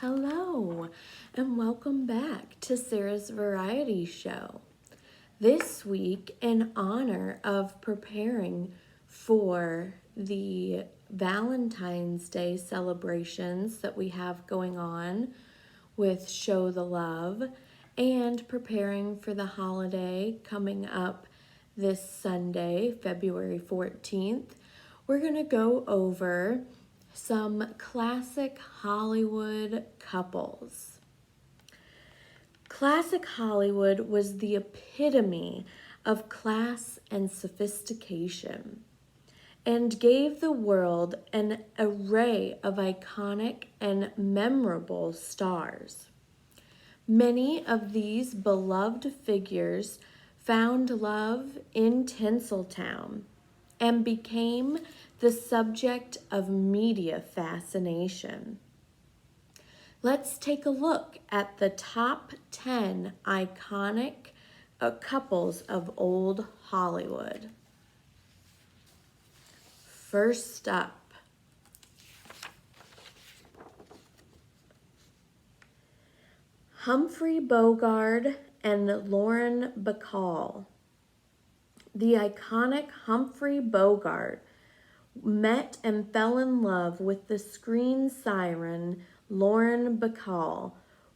Hello, and welcome back to Sarah's Variety Show. This week, in honor of preparing for the Valentine's Day celebrations that we have going on with Show the Love, and preparing for the holiday coming up this Sunday, February 14th, we're going to go over some classic Hollywood couples. Classic Hollywood was the epitome of class and sophistication and gave the world an array of iconic and memorable stars. Many of these beloved figures found love in Tinseltown and became the subject of media fascination. Let's take a look at the top 10 iconic couples of old Hollywood. First up, Humphrey Bogart and Lauren Bacall. The iconic Humphrey Bogart met and fell in love with the screen siren Lauren Bacall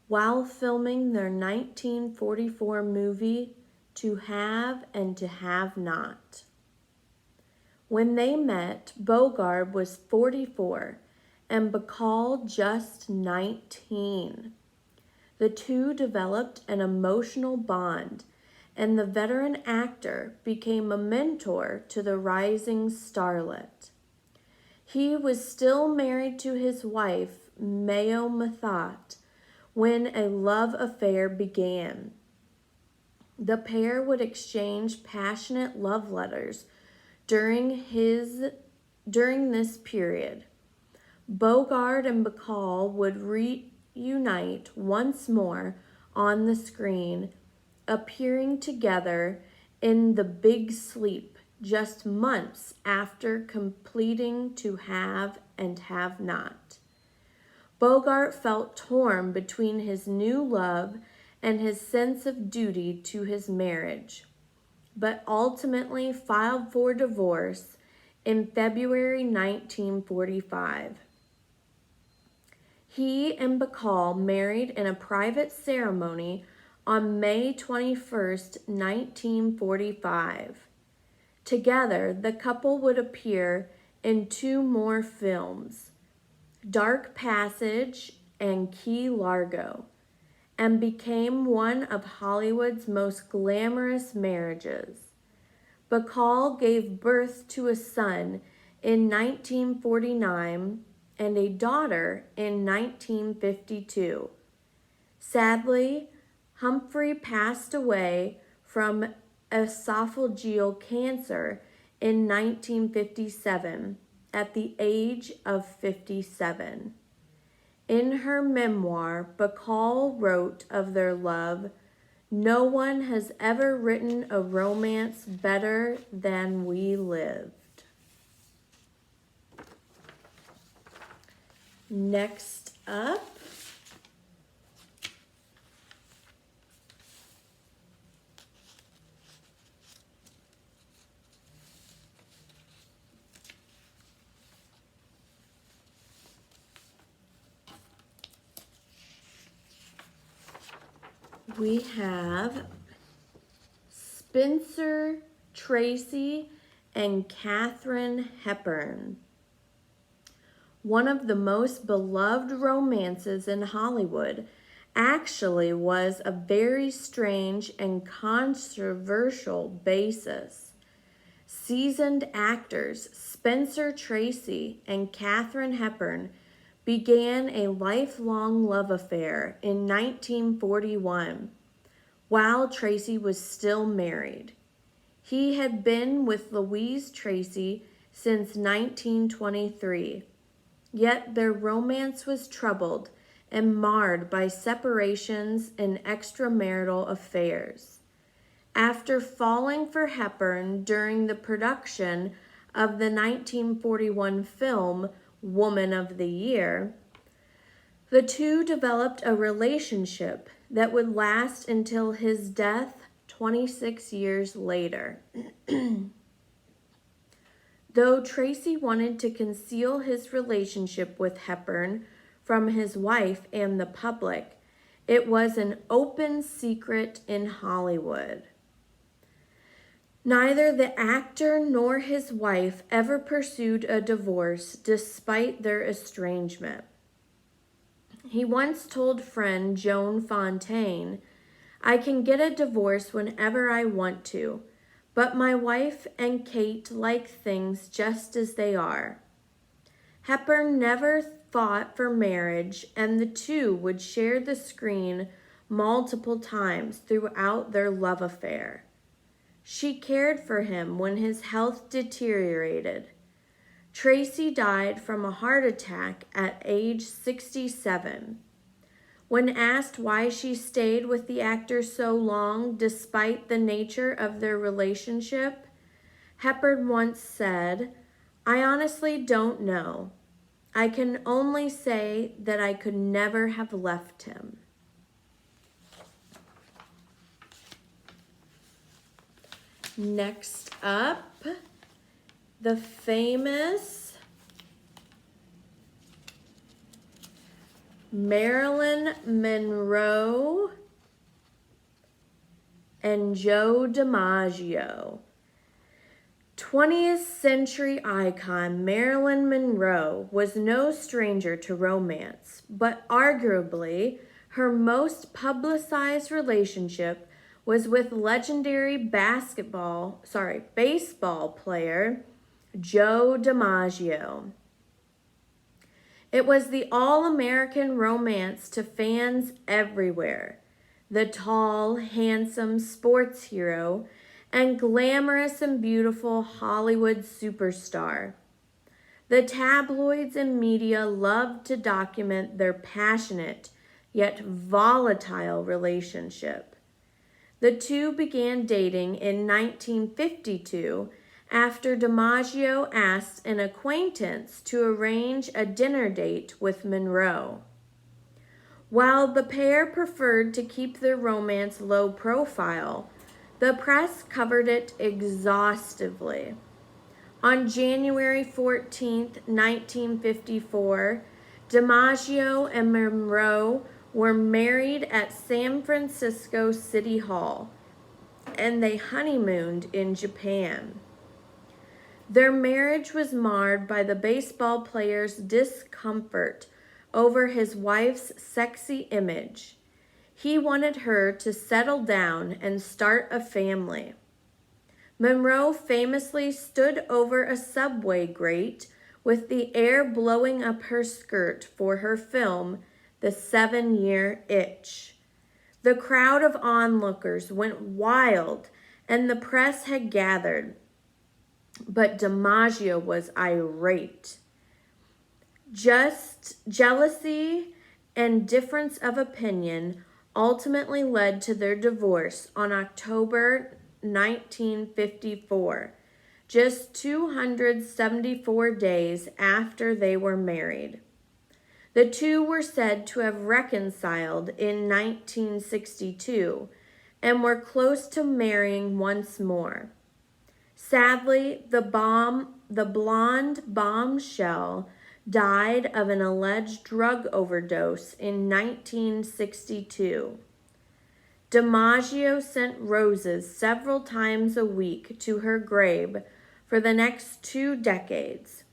while filming their 1944 movie To Have and to Have Not. When they met, Bogart was 44 and Bacall just 19. The two developed an emotional bond, and the veteran actor became a mentor to the rising starlet. He was still married to his wife, Mayo Mathot, when a love affair began. The pair would exchange passionate love letters during this period. Bogart and Bacall would reunite once more on the screen, appearing together in The Big Sleep just months after completing To Have and Have Not. Bogart felt torn between his new love and his sense of duty to his marriage, but ultimately filed for divorce in February 1945. He and Bacall married in a private ceremony on May 21st, 1945. Together, the couple would appear in two more films, Dark Passage and Key Largo, and became one of Hollywood's most glamorous marriages. Bacall gave birth to a son in 1949 and a daughter in 1952. Sadly, Humphrey passed away from esophageal cancer in 1957 at the age of 57. In her memoir, Bacall wrote of their love, "No one has ever written a romance better than we lived." Next up, we have Spencer Tracy and Katharine Hepburn. One of the most beloved romances in Hollywood actually was a very strange and controversial basis. Seasoned actors Spencer Tracy and Katharine Hepburn began a lifelong love affair in 1941 while Tracy was still married. He had been with Louise Tracy since 1923, yet their romance was troubled and marred by separations and extramarital affairs. After falling for Hepburn during the production of the 1941 film Woman of the Year, The two developed a relationship that would last until his death 26 years later. Though Tracy wanted to conceal his relationship with Hepburn from his wife and the public, it was an open secret in Hollywood. Neither the actor nor his wife ever pursued a divorce despite their estrangement. He once told friend Joan Fontaine, "I can get a divorce whenever I want to, but my wife and Kate like things just as they are." Hepburn never fought for marriage, and the two would share the screen multiple times throughout their love affair. She cared for him when his health deteriorated. Tracy died from a heart attack at age 67. When asked why she stayed with the actor so long despite the nature of their relationship, Hepburn once said, "I honestly don't know. I can only say that I could never have left him." Next up, the famous Marilyn Monroe and Joe DiMaggio. 20th century icon Marilyn Monroe was no stranger to romance, but arguably her most publicized relationship was with legendary baseball player Joe DiMaggio. It was the all-American romance to fans everywhere. The tall, handsome sports hero and glamorous and beautiful Hollywood superstar. The tabloids and media loved to document their passionate yet volatile relationship. The two began dating in 1952 after DiMaggio asked an acquaintance to arrange a dinner date with Monroe. While the pair preferred to keep their romance low profile, the press covered it exhaustively. On January 14, 1954, DiMaggio and Monroe were married at San Francisco City Hall, and they honeymooned in Japan. Their marriage was marred by the baseball player's discomfort over his wife's sexy image. He wanted her to settle down and start a family. Monroe famously stood over a subway grate with the air blowing up her skirt for her film, The 7-Year Itch. The crowd of onlookers went wild and the press had gathered, but DiMaggio was irate. Just jealousy and difference of opinion ultimately led to their divorce on October 1954, just 274 days after they were married. The two were said to have reconciled in 1962 and were close to marrying once more. Sadly, the blonde bombshell died of an alleged drug overdose in 1962. DiMaggio sent roses several times a week to her grave for the next 2 decades.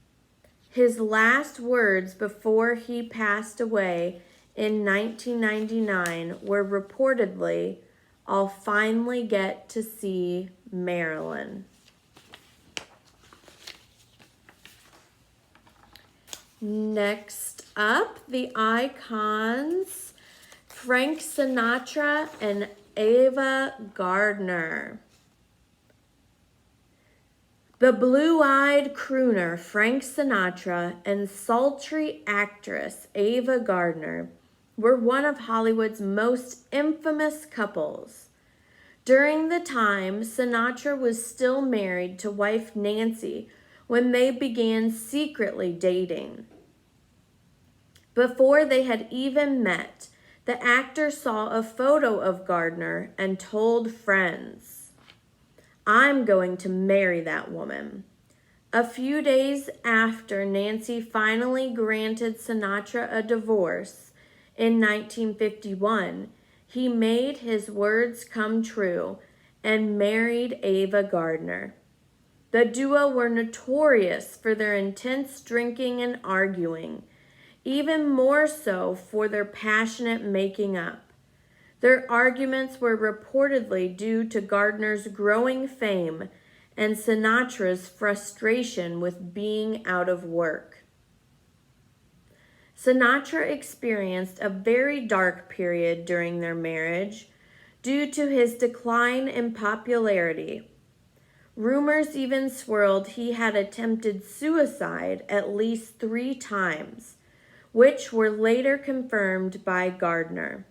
His last words before he passed away in 1999 were reportedly, "I'll finally get to see Marilyn." Next up, the icons, Frank Sinatra and Ava Gardner. The blue-eyed crooner Frank Sinatra and sultry actress Ava Gardner were one of Hollywood's most infamous couples. During the time, Sinatra was still married to wife Nancy when they began secretly dating. Before they had even met, the actor saw a photo of Gardner and told friends, "I'm going to marry that woman." A few days after Nancy finally granted Sinatra a divorce in 1951, he made his words come true and married Ava Gardner. The duo were notorious for their intense drinking and arguing, even more so for their passionate making up. Their arguments were reportedly due to Gardner's growing fame and Sinatra's frustration with being out of work. Sinatra experienced a very dark period during their marriage due to his decline in popularity. Rumors even swirled he had attempted suicide at least 3 times, which were later confirmed by Gardner.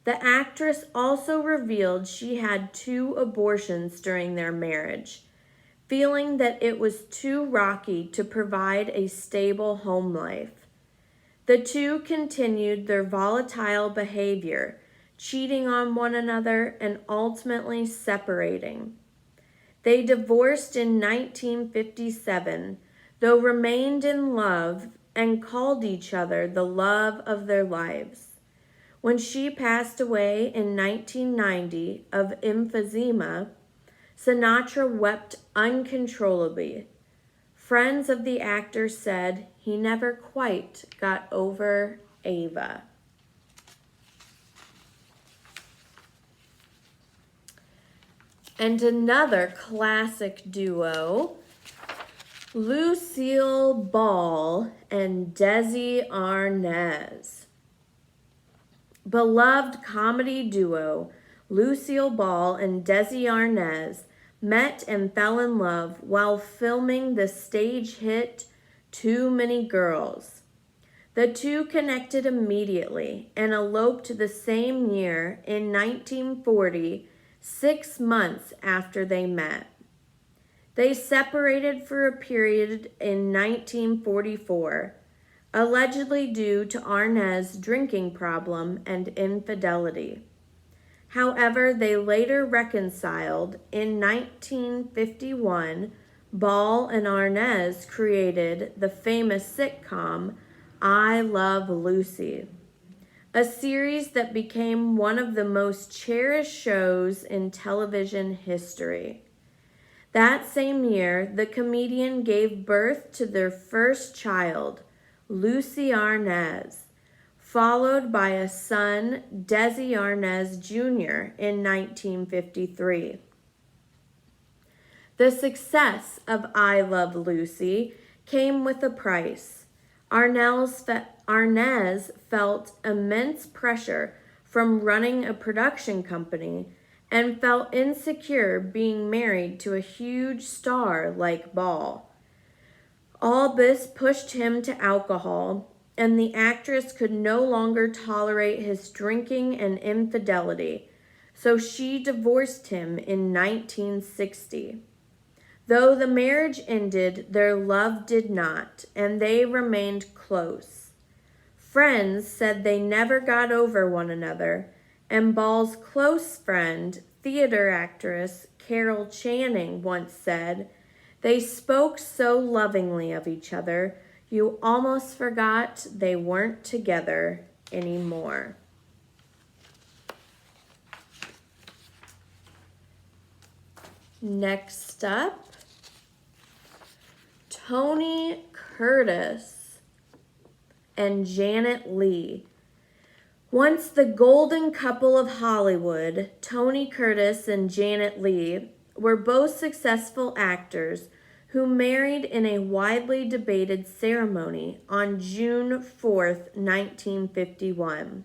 The actress also revealed she had 2 abortions during their marriage, feeling that it was too rocky to provide a stable home life. The two continued their volatile behavior, cheating on one another and ultimately separating. They divorced in 1957, though remained in love and called each other the love of their lives. When she passed away in 1990 of emphysema, Sinatra wept uncontrollably. Friends of the actor said he never quite got over Ava. And another classic duo, Lucille Ball and Desi Arnaz. Beloved comedy duo Lucille Ball and Desi Arnaz met and fell in love while filming the stage hit Too Many Girls. The two connected immediately and eloped the same year in 1940, 6 months after they met. They separated for a period in 1944, allegedly due to Arnaz's drinking problem and infidelity. However, they later reconciled. In 1951, Ball and Arnaz created the famous sitcom I Love Lucy, a series that became one of the most cherished shows in television history. That same year, the comedian gave birth to their first child, Lucy Arnaz, followed by a son, Desi Arnaz Jr., in 1953. The success of I Love Lucy came with a price. Arnaz felt immense pressure from running a production company and felt insecure being married to a huge star like Ball. All this pushed him to alcohol, and the actress could no longer tolerate his drinking and infidelity, so she divorced him in 1960. Though the marriage ended, their love did not, and they remained close. Friends said they never got over one another, and Ball's close friend, theater actress Carol Channing, once said, "They spoke so lovingly of each other, you almost forgot they weren't together anymore." Next up, Tony Curtis and Janet Leigh. Once the golden couple of Hollywood, Tony Curtis and Janet Leigh were both successful actors who married in a widely debated ceremony on June 4th, 1951.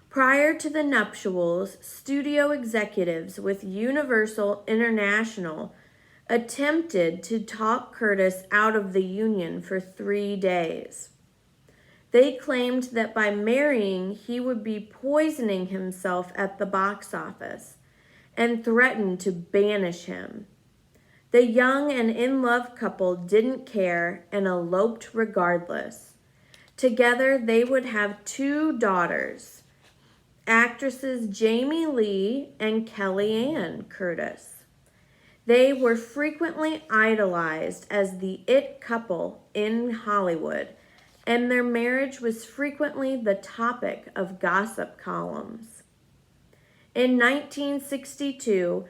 Prior to the nuptials, studio executives with Universal International attempted to talk Curtis out of the union for 3 days. They claimed that by marrying, he would be poisoning himself at the box office and threatened to banish him. The young and in-love couple didn't care and eloped regardless. Together, they would have 2 daughters, actresses Jamie Lee and Kellyanne Curtis. They were frequently idolized as the it couple in Hollywood, and their marriage was frequently the topic of gossip columns. In 1962,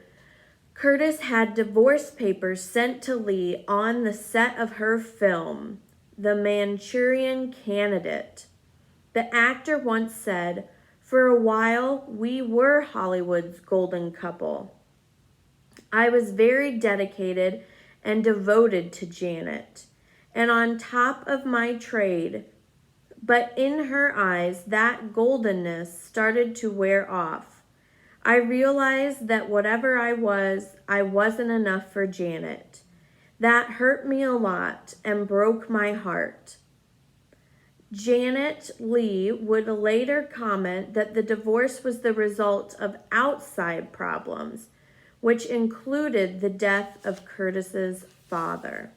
Curtis had divorce papers sent to Lee on the set of her film, The Manchurian Candidate. The actor once said, "For a while, we were Hollywood's golden couple. I was very dedicated and devoted to Janet, and on top of my trade, but in her eyes, that goldenness started to wear off. I realized that whatever I wasn't enough for Janet. That hurt me a lot and broke my heart." Janet Lee would later comment that the divorce was the result of outside problems, which included the death of Curtis's father.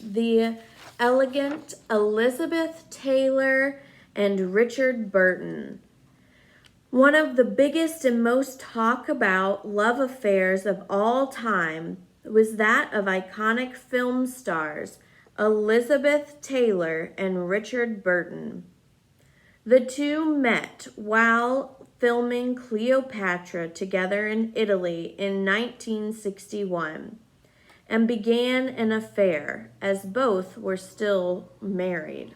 The elegant Elizabeth Taylor and Richard Burton. One of the biggest and most talked about love affairs of all time was that of iconic film stars Elizabeth Taylor and Richard Burton. The two met while filming Cleopatra together in Italy in 1961 and began an affair as both were still married.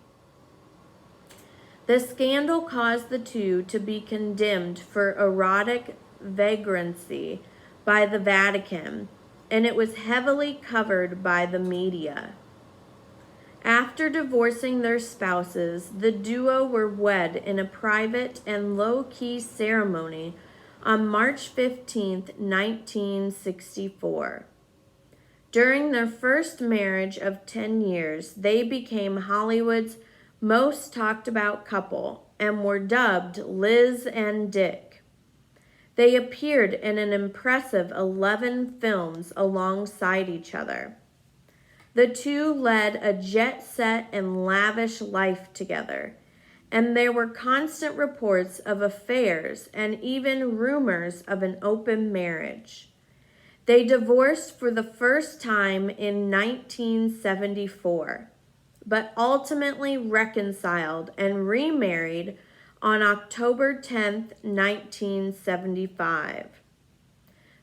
The scandal caused the two to be condemned for erotic vagrancy by the Vatican, and it was heavily covered by the media. After divorcing their spouses, the duo were wed in a private and low-key ceremony on March 15, 1964. During their first marriage of 10 years, they became Hollywood's most talked about couple and were dubbed Liz and Dick. They appeared in an impressive 11 films alongside each other. The two led a jet-set and lavish life together, and there were constant reports of affairs and even rumors of an open marriage. They divorced for the first time in 1974, but ultimately reconciled and remarried on October 10, 1975.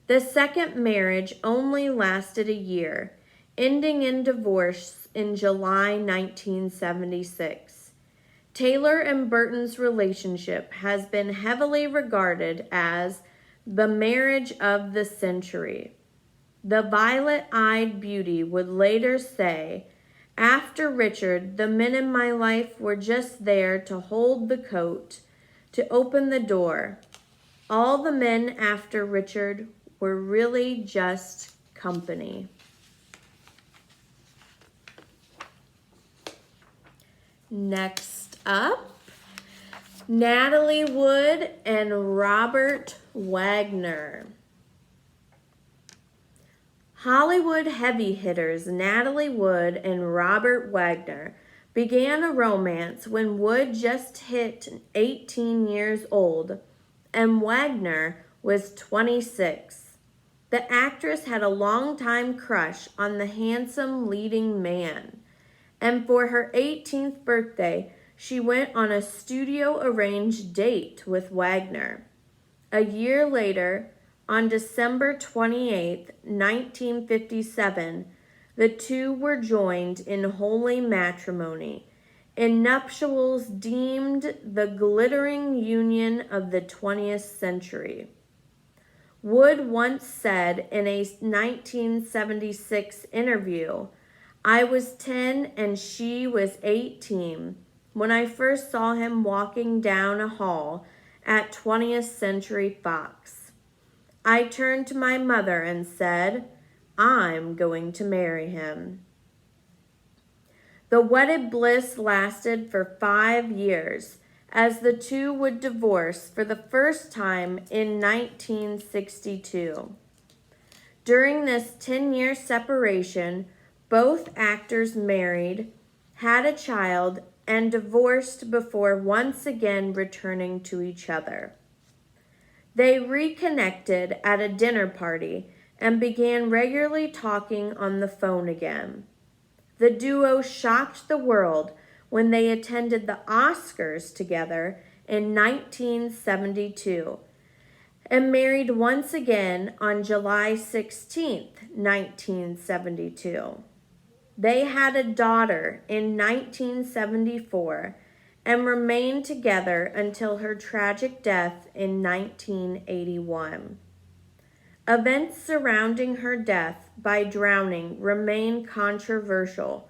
The second marriage only lasted a year, ending in divorce in July 1976. Taylor and Burton's relationship has been heavily regarded as the marriage of the century. The violet-eyed beauty would later say, "After Richard, the men in my life were just there to hold the coat, to open the door. All the men after Richard were really just company." Next up, Natalie Wood and Robert Wagner. Hollywood heavy hitters Natalie Wood and Robert Wagner began a romance when Wood just hit 18 years old and Wagner was 26. The actress had a long-time crush on the handsome leading man, and for her 18th birthday, she went on a studio-arranged date with Wagner. A year later, on December 28, 1957, the two were joined in holy matrimony, in nuptials deemed the glittering union of the 20th century. Wood once said in a 1976 interview, "I was 10 and she was 18 when I first saw him walking down a hall at 20th Century Fox. I turned to my mother and said, 'I'm going to marry him.'" The wedded bliss lasted for 5 years, as the two would divorce for the first time in 1962. During this 10-year separation, both actors married, had a child, and divorced before once again returning to each other. They reconnected at a dinner party and began regularly talking on the phone again. The duo shocked the world when they attended the Oscars together in 1972 and married once again on July 16, 1972. They had a daughter in 1974 and remained together until her tragic death in 1981. Events surrounding her death by drowning remain controversial,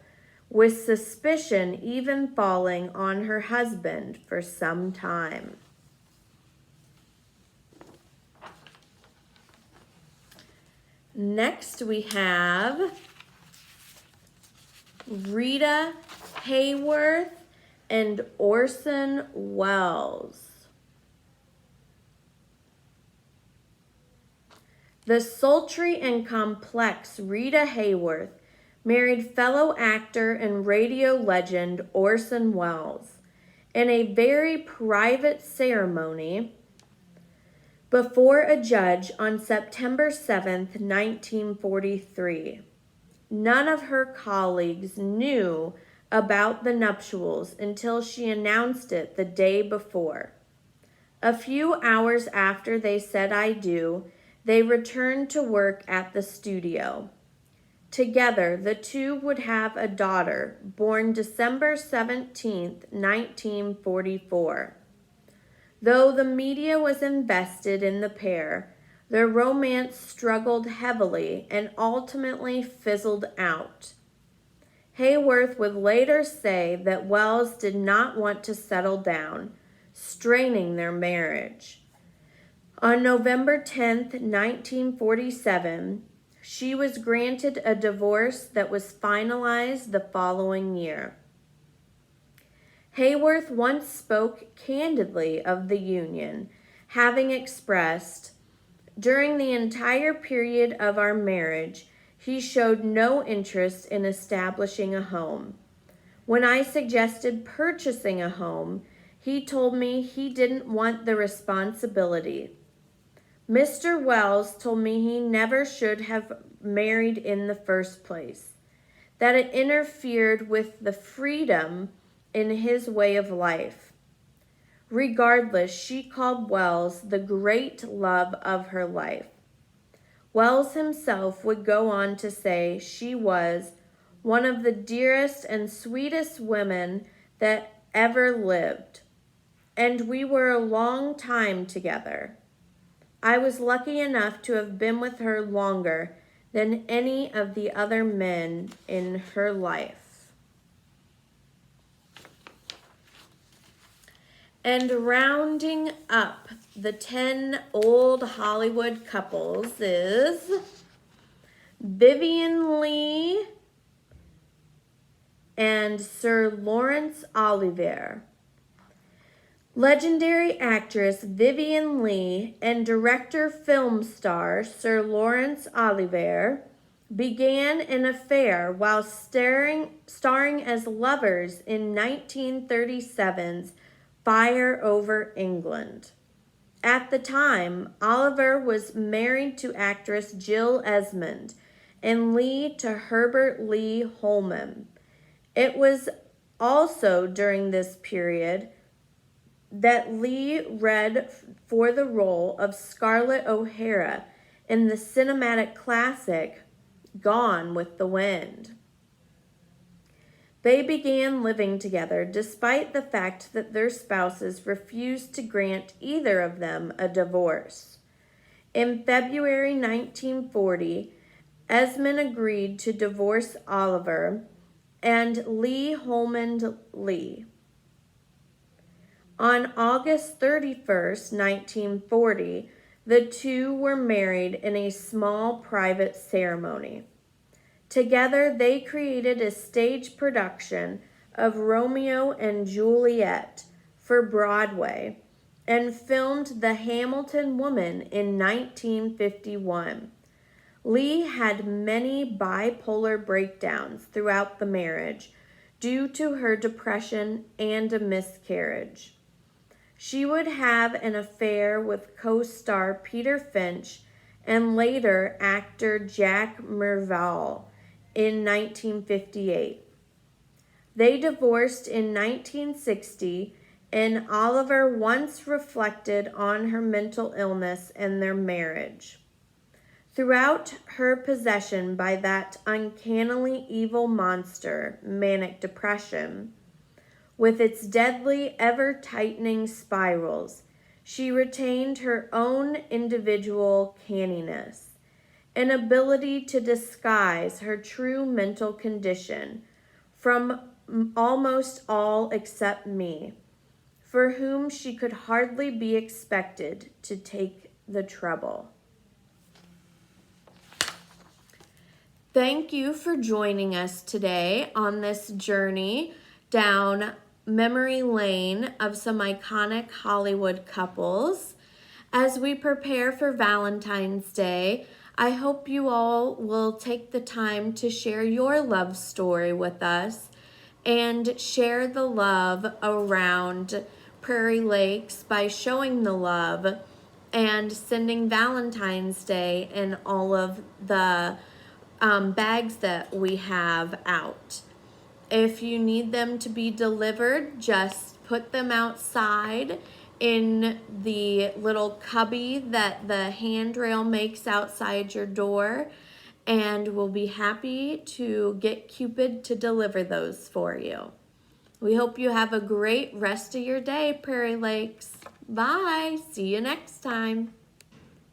with suspicion even falling on her husband for some time. Next we have Rita Hayworth and Orson Welles. The sultry and complex Rita Hayworth married fellow actor and radio legend Orson Welles in a very private ceremony before a judge on September 7, 1943. None of her colleagues knew about the nuptials until she announced it the day before. A few hours after they said "I do," they returned to work at the studio. Together, the two would have a daughter born December 17, 1944. Though the media was invested in the pair, their romance struggled heavily and ultimately fizzled out. Hayworth would later say that Welles did not want to settle down, straining their marriage. On November 10, 1947, she was granted a divorce that was finalized the following year. Hayworth once spoke candidly of the union, having expressed, "During the entire period of our marriage, he showed no interest in establishing a home. When I suggested purchasing a home, he told me he didn't want the responsibility. Mr. Welles told me he never should have married in the first place, that it interfered with the freedom in his way of life." Regardless, she called Welles the great love of her life. Welles himself would go on to say she was one of the dearest and sweetest women that ever lived, and we were a long time together. I was lucky enough to have been with her longer than any of the other men in her life. And rounding up the 10 old Hollywood couples is Vivien Leigh and Sir Laurence Olivier. Legendary actress Vivien Leigh and director film star Sir Laurence Olivier began an affair while starring as lovers in 1937's Fire Over England. At the time, Olivier was married to actress Jill Esmond and Leigh to Herbert Lee Holman. It was also during this period that Leigh read for the role of Scarlett O'Hara in the cinematic classic Gone with the Wind. They began living together despite the fact that their spouses refused to grant either of them a divorce. In February 1940, Esmond agreed to divorce Olivier and Lee Holman Leigh. On August 31st, 1940, the two were married in a small private ceremony. Together, they created a stage production of Romeo and Juliet for Broadway and filmed The Hamilton Woman in 1951. Lee had many bipolar breakdowns throughout the marriage due to her depression and a miscarriage. She would have an affair with co-star Peter Finch and later actor Jack Merval in 1958. They divorced in 1960, and Oliver once reflected on her mental illness and their marriage. Throughout her possession by that uncannily evil monster, manic depression, with its deadly, ever-tightening spirals, she retained her own individual canniness, an ability to disguise her true mental condition from almost all except me, for whom she could hardly be expected to take the trouble. Thank you for joining us today on this journey down memory lane of some iconic Hollywood couples. As we prepare for Valentine's Day, I hope you all will take the time to share your love story with us and share the love around Prairie Lakes by showing the love and sending Valentine's Day in all of the bags that we have out. If you need them to be delivered, just put them outside in the little cubby that the handrail makes outside your door, and we'll be happy to get Cupid to deliver those for you. We hope you have a great rest of your day, Prairie Lakes. Bye. See you next time.